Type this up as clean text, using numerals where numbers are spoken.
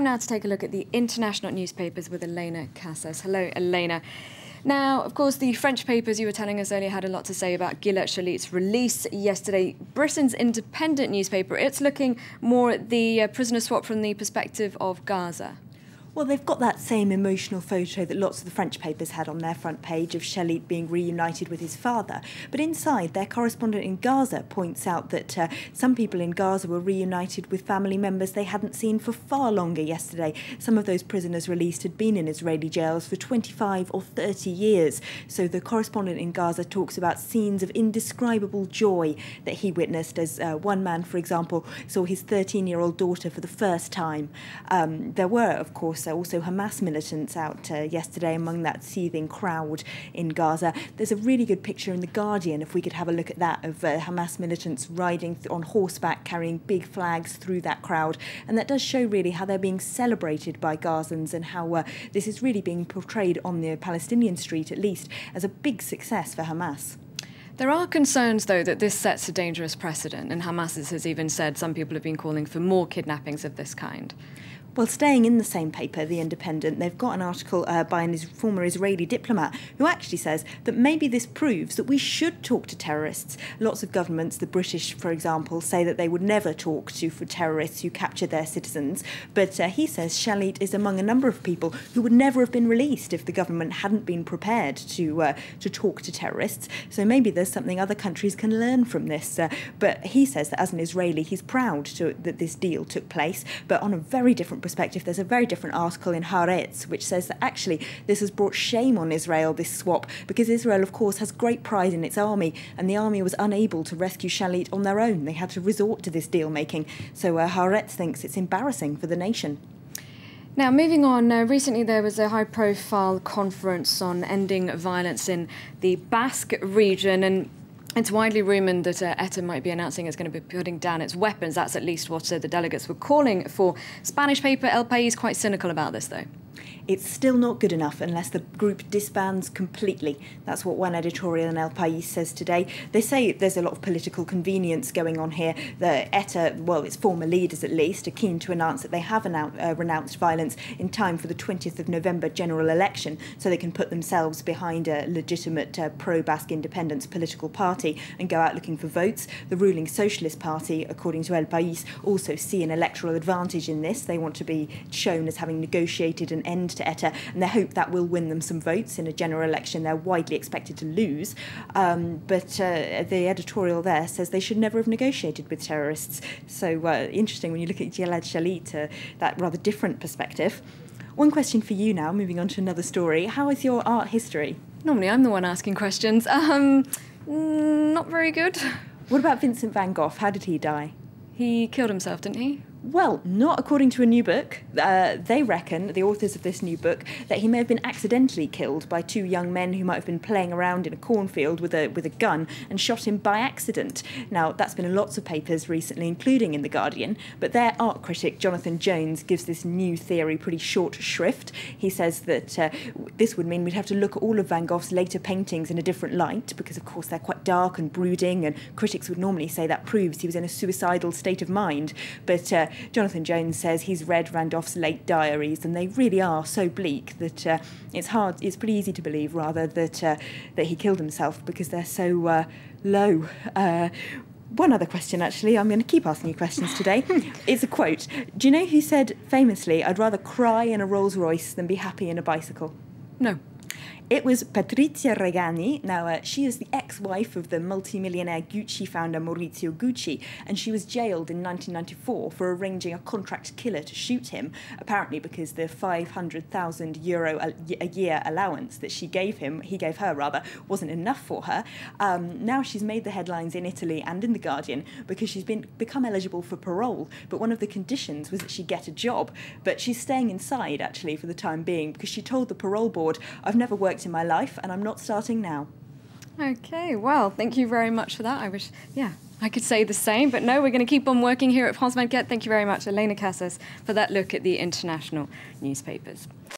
Time now to take a look at the international newspapers with Elena Casas. Hello, Elena. Now, of course, the French papers you were telling us earlier had a lot to say about Gilad Shalit's release yesterday. Britain's independent newspaper, it's looking more at the prisoner swap from the perspective of Gaza. Well, they've got that same emotional photo that lots of the French papers had on their front page of Shalit being reunited with his father. But inside, their correspondent in Gaza points out that some people in Gaza were reunited with family members they hadn't seen for far longer yesterday. Some of those prisoners released had been in Israeli jails for 25 or 30 years. So the correspondent in Gaza talks about scenes of indescribable joy that he witnessed as one man, for example, saw his 13-year-old daughter for the first time. There were, of course, also Hamas militants out yesterday among that seething crowd in Gaza. There's a really good picture in The Guardian, if we could have a look at that, of Hamas militants riding on horseback, carrying big flags through that crowd. And that does show really how they're being celebrated by Gazans and how this is really being portrayed on the Palestinian street, at least, as a big success for Hamas. There are concerns, though, that this sets a dangerous precedent, and Hamas has even said some people have been calling for more kidnappings of this kind. Well, staying in the same paper, The Independent, they've got an article by a former Israeli diplomat who actually says that maybe this proves that we should talk to terrorists. Lots of governments, the British, for example, say that they would never talk to terrorists who capture their citizens. But he says Shalit is among a number of people who would never have been released if the government hadn't been prepared to talk to terrorists. So maybe there's something other countries can learn from this. But he says that as an Israeli, he's proud that this deal took place. But on a very different perspective, there's a very different article in Haaretz which says that actually this has brought shame on Israel, this swap, because Israel, of course, has great pride in its army, and the army was unable to rescue Shalit on their own. They had to resort to this deal-making. So Haaretz thinks it's embarrassing for the nation. Now, moving on, recently there was a high-profile conference on ending violence in the Basque region, and it's widely rumoured that ETA might be announcing it's going to be putting down its weapons. That's at least what the delegates were calling for. Spanish paper El País is quite cynical about this, though. It's still not good enough unless the group disbands completely. That's what one editorial in El País says today. They say there's a lot of political convenience going on here. The ETA, well, its former leaders at least, are keen to announce that they have renounced violence in time for the 20th of November general election, so they can put themselves behind a legitimate pro-Basque independence political party and go out looking for votes. The ruling Socialist Party, according to El País, also see an electoral advantage in this. They want to be shown as having negotiated an end to ETA, and they hope that will win them some votes in a general election they're widely expected to lose. But the editorial there says they should never have negotiated with terrorists. So interesting when you look at Gilad Shalit, that rather different perspective. One question for you now, moving on to another story. How is your art history? Normally I'm the one asking questions. Not very good. What about Vincent van Gogh? How did he die? He killed himself, didn't he? Well, not according to a new book. They reckon, the authors of this new book, that he may have been accidentally killed by two young men who might have been playing around in a cornfield with a gun and shot him by accident. Now, that's been in lots of papers recently, including in The Guardian, but their art critic, Jonathan Jones, gives this new theory pretty short shrift. He says that this would mean we'd have to look at all of Van Gogh's later paintings in a different light, because, of course, they're quite dark and brooding, and critics would normally say that proves he was in a suicidal state of mind. But Jonathan Jones says he's read Van Gogh's late diaries, and they really are so bleak that it's pretty easy to believe, rather, that he killed himself because they're so low. One other question, actually. I'm going to keep asking you questions today. It's a quote. Do you know who said famously, "I'd rather cry in a Rolls Royce than be happy in a bicycle"? No. It was Patrizia Regani. Now, she is the ex-wife of the multi-millionaire Gucci founder Maurizio Gucci, and she was jailed in 1994 for arranging a contract killer to shoot him, apparently because the €500,000 a year allowance that he gave her, wasn't enough for her. Now she's made the headlines in Italy and in The Guardian because she's become eligible for parole, but one of the conditions was that she get a job. But she's staying inside, actually, for the time being, because she told the parole board, "I've never worked in my life, and I'm not starting now." Okay, well, thank you very much for that. I wish, I could say the same, but no, we're going to keep on working here at France 24. Thank you very much, Elena Casas, for that look at the international newspapers.